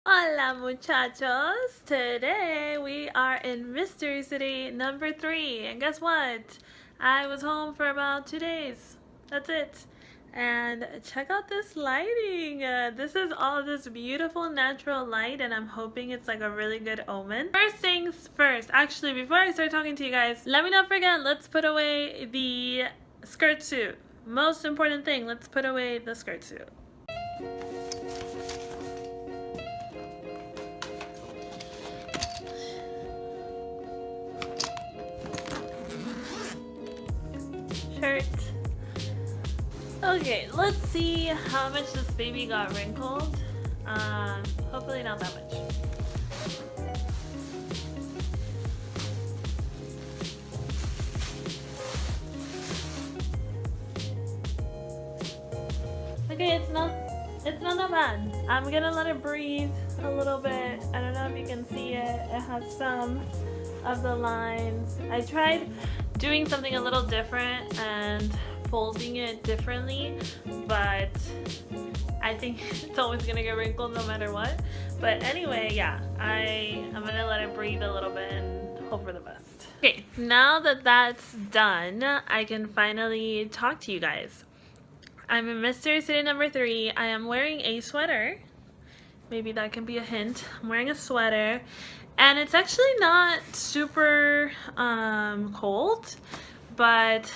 Hola muchachos! Today we are in Mystery City number 3, and guess what? I was home for about 2 days. That's it. And check out this lighting. This is all this beautiful natural light, and I'm hoping it's like a really good omen. First things first, actually, before I start talking to you guys, let me not forget, let's put away the skirt suit. Most important thing, let's put away the skirt suit. Shirt. Okay, let's see how much this baby got wrinkled. Hopefully not that much. Okay, it's not that bad. I'm gonna let it breathe a little bit. I don't know if you can see it. It has some of the lines. I tried doing something a little different and folding it differently, but I think it's always gonna get wrinkled no matter what. But anyway, yeah, I'm gonna let it breathe a little bit and hope for the best. Okay, now that that's done, I can finally talk to you guys. I'm in Mystery City number 3. I am wearing a sweater. Maybe that can be a hint. I'm wearing a sweater, and it's actually not super cold, but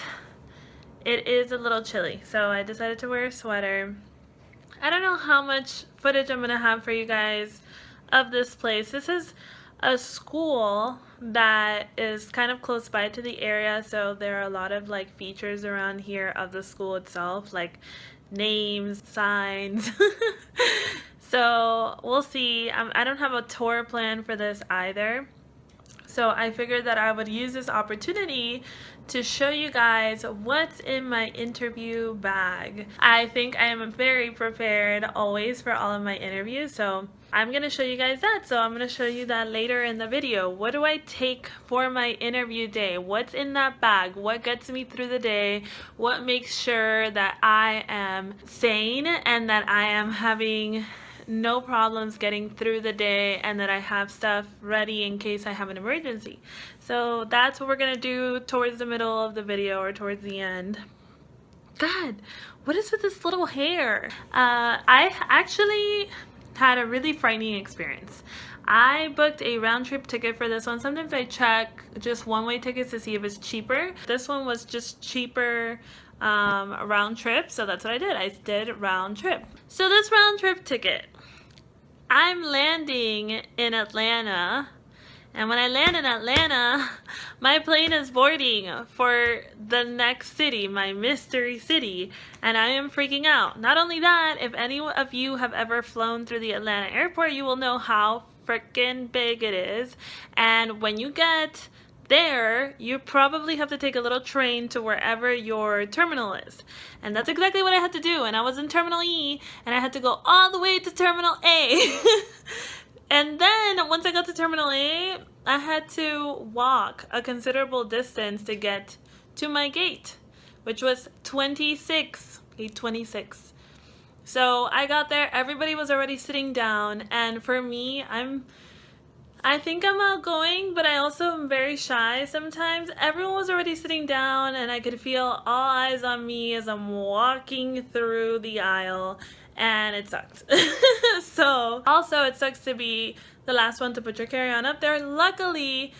it is a little chilly, so I decided to wear a sweater. I don't know how much footage I'm gonna have for you guys of this place. This is a school that is kind of close by to the area, so there are a lot of like features around here of the school itself, like names, signs. So we'll see. I don't have a tour plan for this either. So I figured that I would use this opportunity to show you guys what's in my interview bag. I think I am very prepared always for all of my interviews, so I'm gonna show you guys that. So I'm gonna show you that later in the video. What do I take for my interview day? What's in that bag? What gets me through the day? What makes sure that I am sane and that I am having no problems getting through the day, and that I have stuff ready in case I have an emergency. So that's what we're gonna do towards the middle of the video, or towards the end. God, what is with this little hair? I actually had a really frightening experience. I booked a round trip ticket for this one. Sometimes I check just one-way tickets to see if it's cheaper. This one was just cheaper round trip, so that's what I did. I did round trip. So this round trip ticket, I'm landing in Atlanta, and when I land in Atlanta, my plane is boarding for the next city, my mystery city, and I am freaking out. Not only that, if any of you have ever flown through the Atlanta airport, you will know how freaking big it is, and when you get there, you probably have to take a little train to wherever your terminal is. And that's exactly what I had to do. And I was in Terminal E, and I had to go all the way to Terminal A. And then once I got to Terminal A, I had to walk a considerable distance to get to my gate, which was 26, gate 26. So I got there, everybody was already sitting down, and for me, I think I'm outgoing, but I also am very shy sometimes. Everyone was already sitting down, and I could feel all eyes on me as I'm walking through the aisle, and it sucked. So, also it sucks to be the last one to put your carry-on up there. Luckily,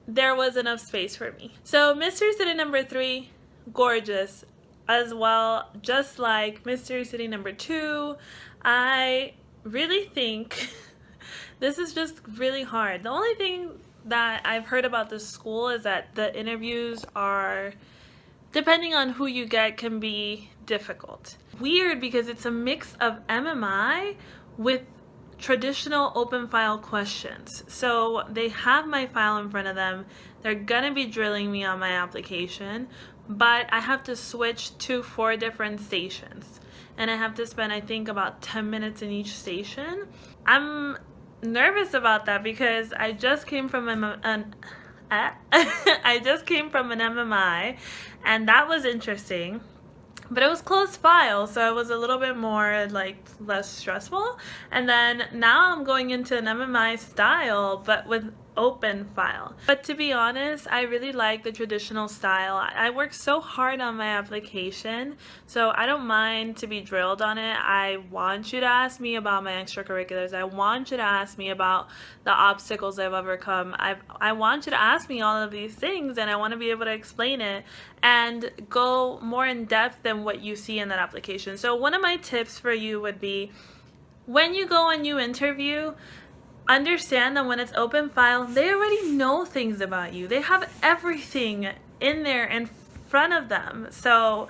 there was enough space for me. So, Mystery City number 3, gorgeous as well, just like Mystery City number 2. I really think this is just really hard. The only thing that I've heard about this school is that the interviews are, depending on who you get, can be difficult. Weird, because it's a mix of MMI with traditional open file questions. So they have my file in front of them. They're gonna be drilling me on my application, but I have to switch to 4 different stations. And I have to spend, I think, about 10 minutes in each station. I'm nervous about that because I just came from I just came from an MMI, and that was interesting. but it was closed file, so it was a little bit more like less stressful. And then now I'm going into an MMI style, but with open file. But to be honest, I really like the traditional style. I work so hard on my application, so I don't mind to be drilled on it. I want you to ask me about my extracurriculars. I want you to ask me about the obstacles I've overcome. I want you to ask me all of these things, and I want to be able to explain it and go more in depth than what you see in that application. So one of my tips for you would be, when you go and you interview, understand that when it's open file, they already know things about you. They have everything in there in front of them. So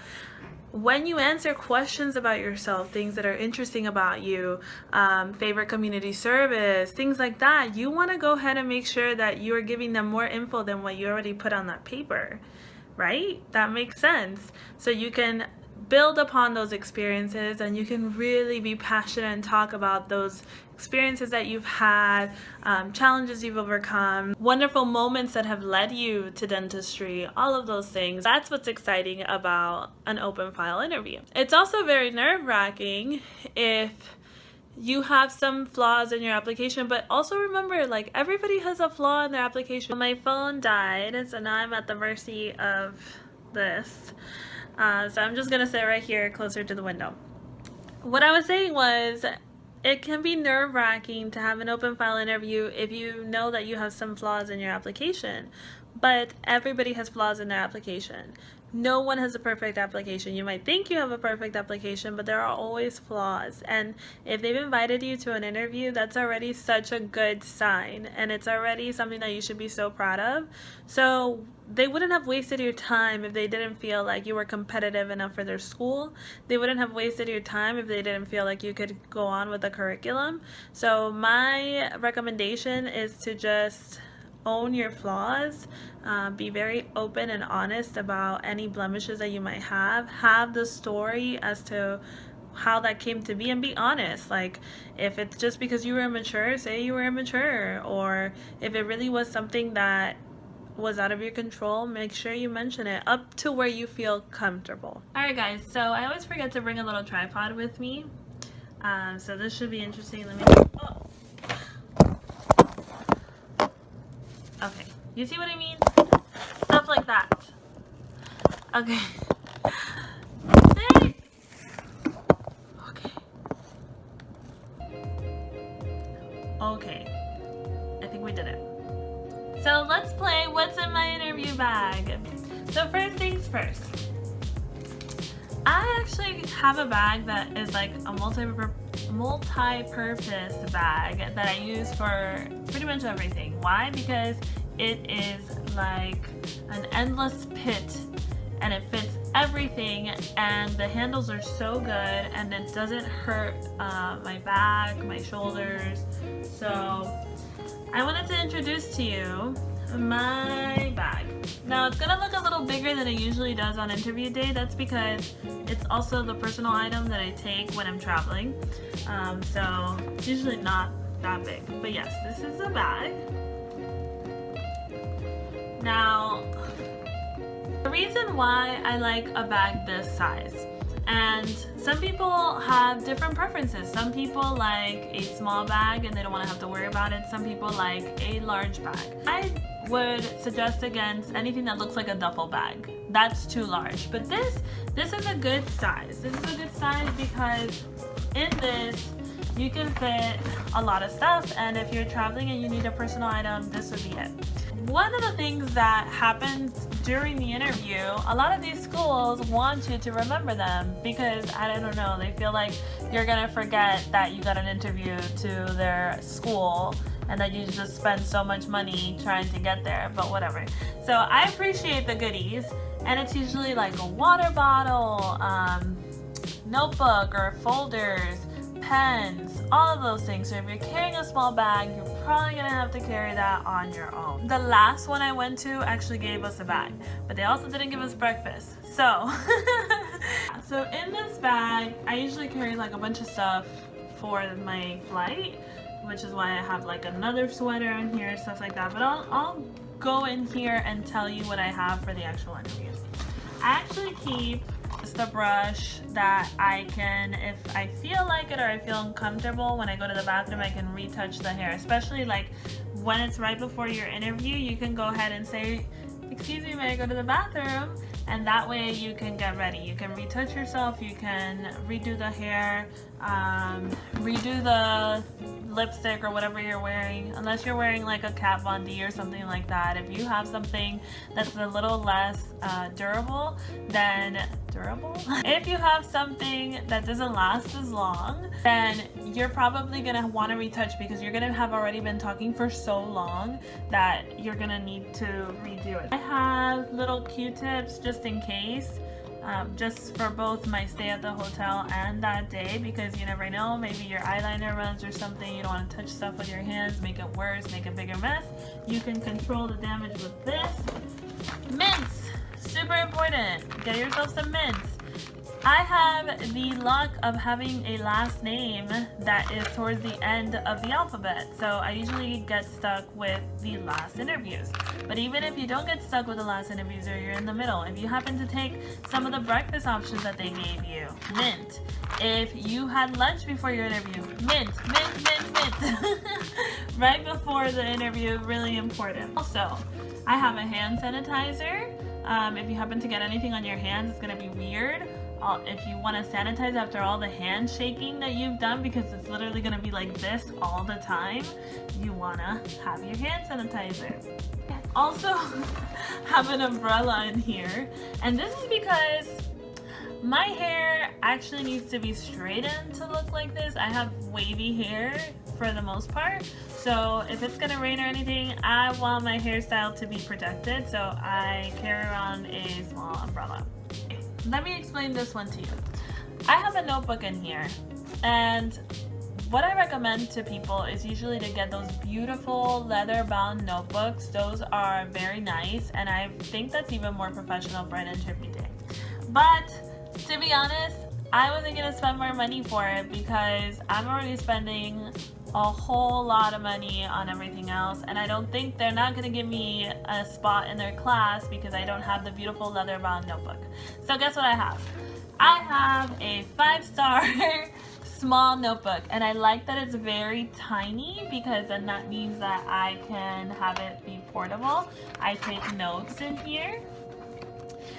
when you answer questions about yourself, things that are interesting about you, favorite community service, things like that, you want to go ahead and make sure that you are giving them more info than what you already put on that paper, right? That makes sense. So you can build upon those experiences, and you can really be passionate and talk about those experiences that you've had, challenges you've overcome, wonderful moments that have led you to dentistry, all of those things. That's what's exciting about an open file interview. It's also very nerve-wracking if you have some flaws in your application, but also remember, like, everybody has a flaw in their application. My phone died, so now I'm at the mercy of this. So I'm just gonna sit right here closer to the window. What I was saying was, it can be nerve-wracking to have an open file interview if you know that you have some flaws in your application, but everybody has flaws in their application. No one has a perfect application. You might think you have a perfect application, but there are always flaws. And if they've invited you to an interview, that's already such a good sign. And it's already something that you should be so proud of. So they wouldn't have wasted your time if they didn't feel like you were competitive enough for their school. They wouldn't have wasted your time if they didn't feel like you could go on with the curriculum. So my recommendation is to just own your flaws, be very open and honest about any blemishes that you might have the story as to how that came to be, and be honest. Like, if it's just because you were immature, say you were immature, or if it really was something that was out of your control, make sure you mention it up to where you feel comfortable. Alright guys, so I always forget to bring a little tripod with me, so this should be interesting. Let me Okay, you see what I mean? Stuff like that. Okay. Okay. I think we did it. So let's play what's in my interview bag. So first things first. I actually have a bag that is like a multi-purpose bag that I use for pretty much everything. Why? Because it is like an endless pit, and it fits everything, and the handles are so good, and it doesn't hurt my back, my shoulders. So I wanted to introduce to you my bag. Now it's gonna look a little bigger than it usually does on interview day. That's because it's also the personal item that I take when I'm traveling. So it's usually not that big. But yes, this is a bag. Now, the reason why I like a bag this size, and some people have different preferences. Some people like a small bag and they don't want to have to worry about it. Some people like a large bag. I would suggest against anything that looks like a duffel bag. That's too large. But this is a good size. This is a good size because in this you can fit a lot of stuff, and if you're traveling and you need a personal item, this would be it. One of the things that happens during the interview, a lot of these schools want you to remember them because, I don't know, they feel like you're gonna forget that you got an interview to their school and that you just spent so much money trying to get there, but whatever. So I appreciate the goodies, and it's usually like a water bottle, notebook or folders, pens, all of those things. So if you're carrying a small bag, you're probably gonna have to carry that on your own. The last one I went to actually gave us a bag, but they also didn't give us breakfast. So, so in this bag, I usually carry like a bunch of stuff for my flight, which is why I have like another sweater in here, stuff like that. But I'll go in here and tell you what I have for the actual interview. I actually keep Just a brush that I can, if I feel like it or I feel uncomfortable when I go to the bathroom, I can retouch the hair. Especially like when it's right before your interview, you can go ahead and say, excuse me, may I go to the bathroom? And that way you can get ready. You can retouch yourself, you can redo the hair, redo the lipstick or whatever you're wearing, unless you're wearing like a Kat Von D or something like that. If you have something that's a little less durable, then if you have something that doesn't last as long, then you're probably gonna want to retouch because you're gonna have already been talking for so long that you're gonna need to redo it. I have little Q-tips just in case. Just for both my stay at the hotel and that day, because you never know, maybe your eyeliner runs or something, you don't want to touch stuff with your hands, make it worse, make a bigger mess. You can control the damage with this. Mints! Super important. Get yourself some mints. I have the luck of having a last name that is towards the end of the alphabet, so I usually get stuck with the last interviews. But even if you don't get stuck with the last interviews or you're in the middle, if you happen to take some of the breakfast options that they gave you, mint. If you had lunch before your interview, mint. Right before the interview, really important. Also, I have a hand sanitizer. If you happen to get anything on your hands, it's gonna be weird. If you want to sanitize after all the hand shaking that you've done, because it's literally going to be like this all the time, you want to have your hand sanitizer. Also have an umbrella in here, and this is because my hair actually needs to be straightened to look like this. I have wavy hair for the most part, so if it's gonna rain or anything, I want my hairstyle to be protected, so I carry around a small umbrella. Let me explain this one to you. I have a notebook in here, and what I recommend to people is usually to get those beautiful leather-bound notebooks. Those are very nice, and I think that's even more professional for an interview day. But to be honest, I wasn't gonna spend more money for it because I'm already spending a whole lot of money on everything else, and I don't think they're not gonna give me a spot in their class because I don't have the beautiful leather-bound notebook. So guess what I have? I have a 5-star small notebook, and I like that it's very tiny because then that means that I can have it be portable. I take notes in here.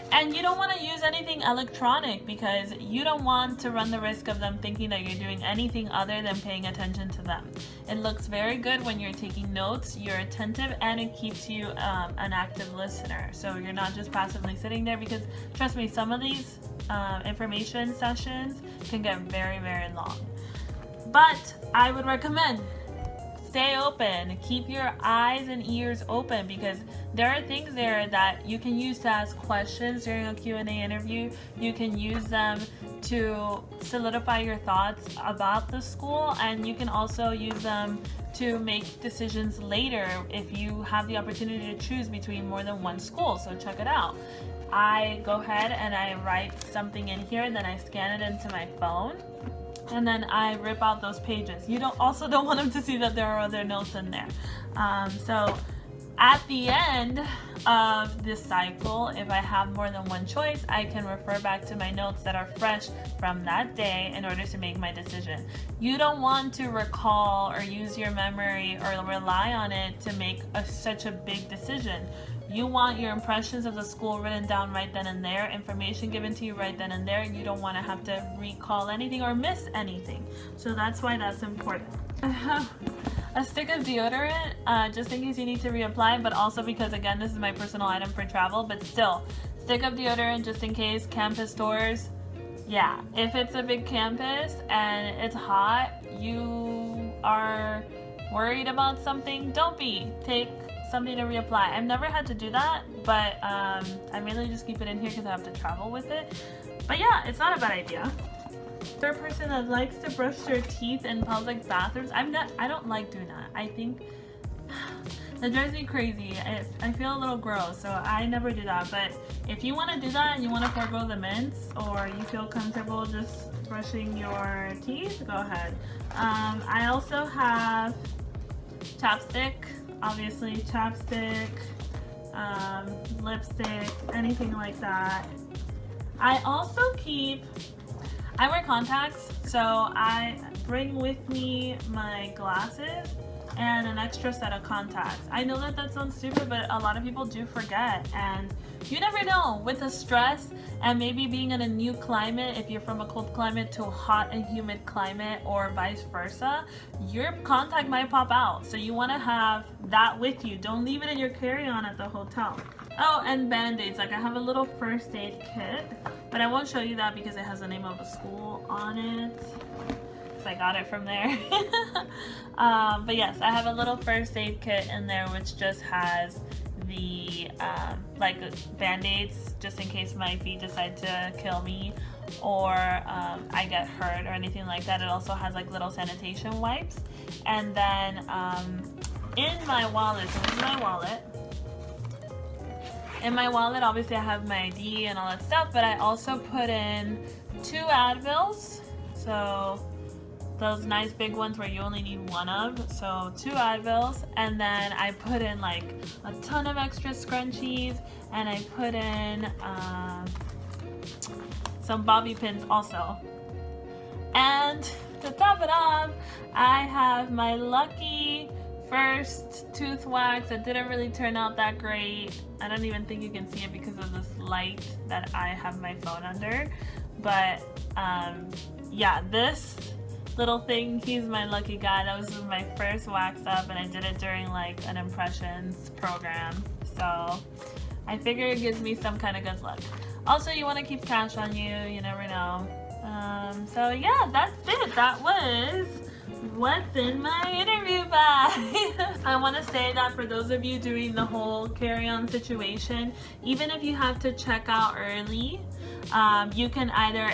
And you don't want to use anything electronic because you don't want to run the risk of them thinking that you're doing anything other than paying attention to them. It looks very good when you're taking notes, you're attentive, and it keeps you an active listener. So you're not just passively sitting there, because trust me, some of these information sessions can get very, very long. But I would recommend stay open, keep your eyes and ears open, because there are things there that you can use to ask questions during a Q&A interview. You can use them to solidify your thoughts about the school, and you can also use them to make decisions later if you have the opportunity to choose between more than one school. So check it out. I go ahead and I write something in here, then I scan it into my phone, and then I rip out those pages. You don't want them to see that there are other notes in there. So at the end of this cycle, if I have more than one choice, I can refer back to my notes that are fresh from that day in order to make my decision. You don't want to recall or use your memory or rely on it to make such a big decision. You want your impressions of the school written down right then and there, information given to you right then and there. You don't want to have to recall anything or miss anything. So that's why that's important. I have a stick of deodorant just in case you need to reapply, but also because, again, this is my personal item for travel, but still, stick of deodorant just in case. Campus stores. Yeah, if it's a big campus and it's hot, you are worried about something, don't be. Take something to reapply. I've never had to do that, but I mainly just keep it in here because I have to travel with it. But yeah, it's not a bad idea. They're a person that likes to brush their teeth in public bathrooms. I don't like doing that. I think that drives me crazy. I feel a little gross, so I never do that. But if you want to do that and you want to forego the mints, or you feel comfortable just brushing your teeth, go ahead. I also have chapstick. Obviously, chapstick, lipstick, anything like that. I also I wear contacts, so I bring with me my glasses and an extra set of contacts. I know that that sounds stupid, but a lot of people do forget, and you never know with the stress and maybe being in a new climate, if you're from a cold climate to a hot and humid climate or vice versa, your contact might pop out. So you want to have that with you. Don't leave it in your carry-on at the hotel. Oh, and band-aids. Like I have a little first aid kit, but I won't show you that because it has the name of a school on it. I got it from there. But yes, I have a little first aid kit in there which just has the like band-aids just in case my feet decide to kill me or I get hurt or anything like that. It also has like little sanitation wipes. And then in my wallet, so this is my wallet. In my wallet, obviously I have my ID and all that stuff, but I also put in 2 Advils. So those nice big ones where you only need one of, so 2 Advils, and then I put in like a ton of extra scrunchies, and I put in some bobby pins also. And to top it off, I have my lucky first tooth wax. It didn't really turn out that great. I don't even think you can see it because of this light that I have my phone under, but yeah, this little thing, he's my lucky guy. That was my first wax up, and I did it during like an impressions program, so I figure it gives me some kind of good luck. Also, you want to keep cash on you, you never know. So yeah, that's it. That was what's in my interview bag. I want to say that for those of you doing the whole carry-on situation, even if you have to check out early, you can either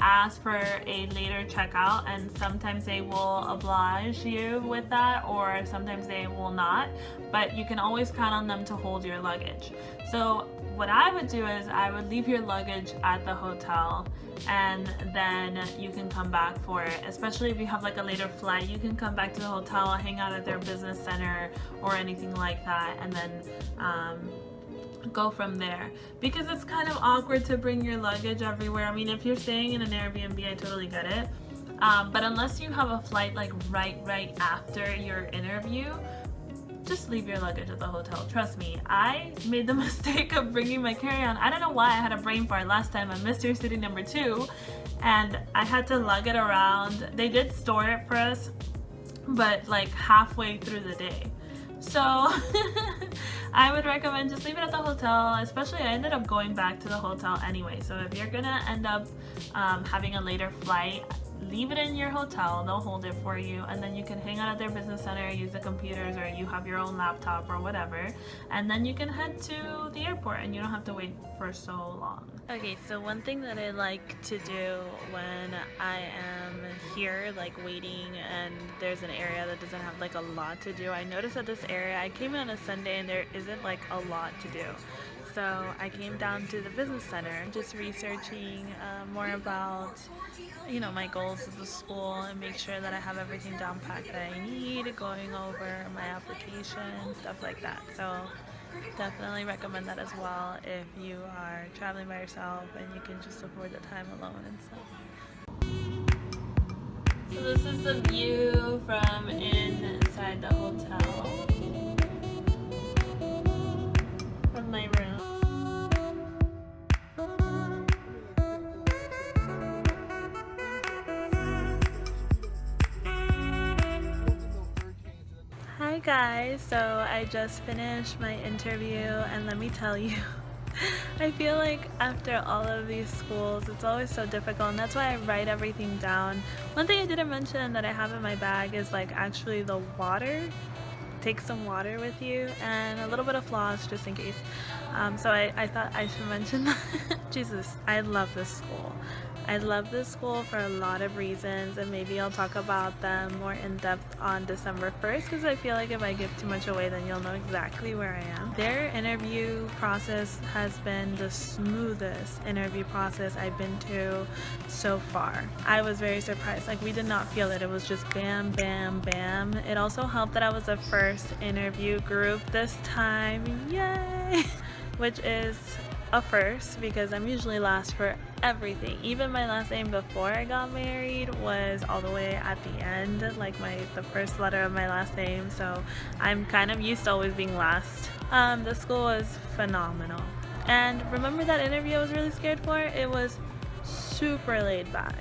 ask for a later checkout, and sometimes they will oblige you with that, or sometimes they will not, but you can always count on them to hold your luggage. So what I would do is I would leave your luggage at the hotel, and then you can come back for it. Especially if you have like a later flight, you can come back to the hotel, hang out at their business center or anything like that, and then go from there, because it's kind of awkward to bring your luggage everywhere. I mean, if you're staying in an Airbnb, I totally get it, but unless you have a flight like right after your interview, just leave your luggage at the hotel. Trust me, I made the mistake of bringing my carry-on. I don't know why I had a brain fart last time. I missed your city number 2 and I had to lug it around. They did store it for us, but like halfway through the day. So I would recommend just leave it at the hotel, especially I ended up going back to the hotel anyway. So if you're gonna end up having a later flight, leave it in your hotel, they'll hold it for you, and then you can hang out at their business center, use the computers, or you have your own laptop or whatever, and then you can head to the airport and you don't have to wait for so long. Okay, so one thing that I like to do when I am here like waiting and there's an area that doesn't have like a lot to do, I noticed that this area, I came on a Sunday and there isn't like a lot to do. So I came down to the business center just researching more about, you know, my goals of the school and make sure that I have everything down packed that I need, going over my application, stuff like that. So definitely recommend that as well if you are traveling by yourself and you can just afford the time alone and stuff. So this is the view from inside the hotel from my room. Hi guys, so I just finished my interview and let me tell you, I feel like after all of these schools it's always so difficult, and that's why I write everything down. One thing I didn't mention that I have in my bag is like actually the water. Take some water with you and a little bit of floss just in case. So I thought I should mention that. Jesus, I love this school. I love this school for a lot of reasons, and maybe I'll talk about them more in depth on December 1st, because I feel like if I give too much away then you'll know exactly where I am. Their interview process has been the smoothest interview process I've been to so far. I was very surprised. Like, we did not feel it. It was just bam, bam, bam. It also helped that I was the first interview group this time. Yay! Which is a first because I'm usually last for everything. Even my last name before I got married was all the way at the end, like the first letter of my last name, so I'm kind of used to always being last. The school was phenomenal. And remember that interview I was really scared for? It was super laid back.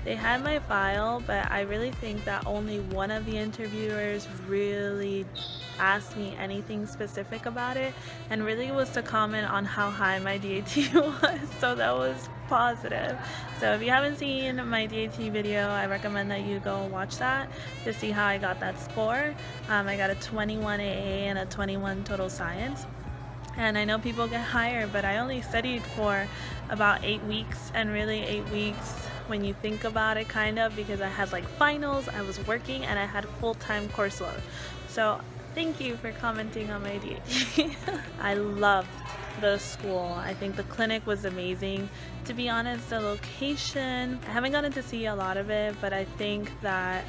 They had my file, but I really think that only one of the interviewers really asked me anything specific about it, and really was to comment on how high my DAT was, so that was positive. So if you haven't seen my DAT video, I recommend that you go watch that to see how I got that score. I got a 21 AA and a 21 total science. And I know people get higher, but I only studied for about 8 weeks, and really 8 weeks when you think about it, kind of, because I had like finals, I was working, and I had full-time course load. So thank you for commenting on my DAT. I loved the school. I think the clinic was amazing. To be honest, the location, I haven't gotten to see a lot of it, but I think that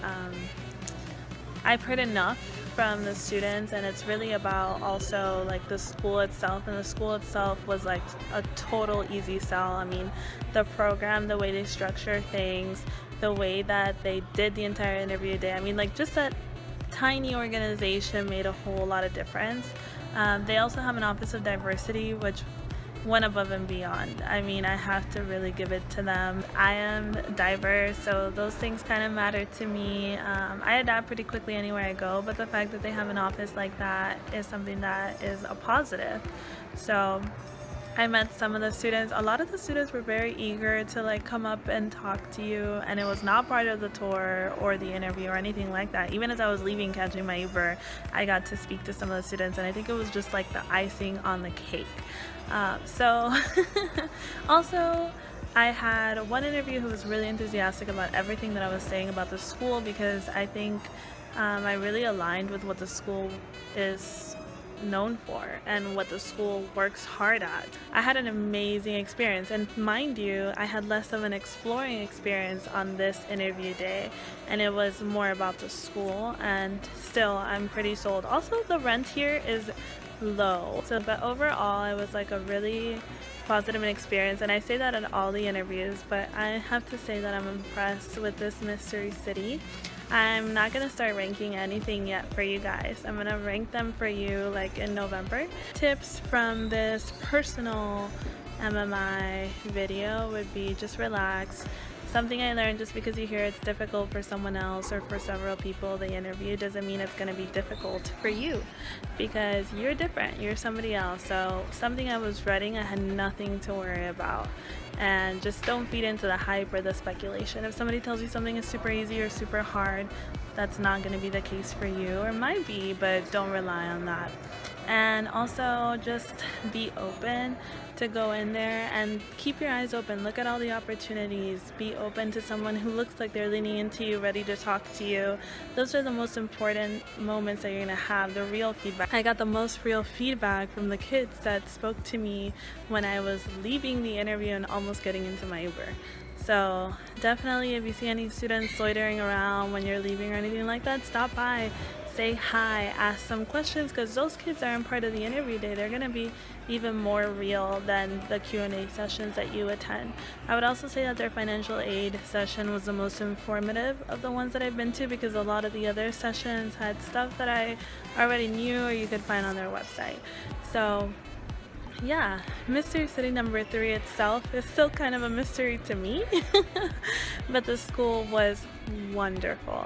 I've heard enough from the students, and it's really about also like the school itself, and the school itself was like a total easy sell. I mean, the program, the way they structure things, the way that they did the entire interview day, I mean, like just that tiny organization made a whole lot of difference. They also have an office of diversity, which went above and beyond. I mean, I have to really give it to them. I am diverse, so those things kind of matter to me. I adapt pretty quickly anywhere I go, but the fact that they have an office like that is something that is a positive. So I met some of the students. A lot of the students were very eager to like come up and talk to you, and it was not part of the tour or the interview or anything like that. Even as I was leaving catching my Uber, I got to speak to some of the students, and I think it was just like the icing on the cake. Also, I had one interview who was really enthusiastic about everything that I was saying about the school, because I think I really aligned with what the school is known for and what the school works hard at. I had an amazing experience, and mind you, I had less of an exploring experience on this interview day, and it was more about the school, and still I'm pretty sold. Also, the rent here is low, but overall it was like a really positive experience, and I say that in all the interviews, but I have to say that I'm impressed with this mystery city. I'm not going to start ranking anything yet for you guys. I'm going to rank them for you like in November. Tips from this personal MMI video would be just relax. Something I learned: just because you hear it's difficult for someone else or for several people they interview doesn't mean it's going to be difficult for you, because you're different, you're somebody else. So something I was reading, I had nothing to worry about. And just don't feed into the hype or the speculation. If somebody tells you something is super easy or super hard, that's not going to be the case for you, or might be, but don't rely on that. And also just be open to go in there and keep your eyes open. Look at all the opportunities. Be open to someone who looks like they're leaning into you, ready to talk to you. Those are the most important moments that you're gonna have, the real feedback. I got the most real feedback from the kids that spoke to me when I was leaving the interview and almost getting into my Uber. So definitely, if you see any students loitering around when you're leaving or anything like that, stop by, say hi, ask some questions, because those kids aren't part of the interview day. They're going to be even more real than the Q&A sessions that you attend. I would also say that their financial aid session was the most informative of the ones that I've been to, because a lot of the other sessions had stuff that I already knew or you could find on their website. So yeah, mystery city number 3 itself is still kind of a mystery to me, but the school was wonderful.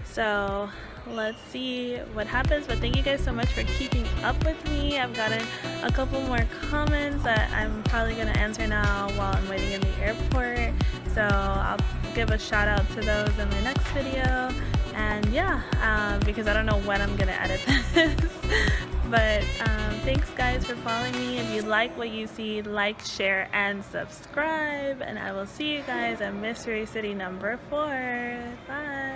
So let's see what happens, but thank you guys so much for keeping up with me. I've gotten a couple more comments that I'm probably going to answer now while I'm waiting in the airport, so I'll give a shout out to those in my next video. And yeah, because I don't know when I'm going to edit this. But thanks guys for following me. If you like what you see, like, share, and subscribe. And I will see you guys at Mystery City number 4. Bye.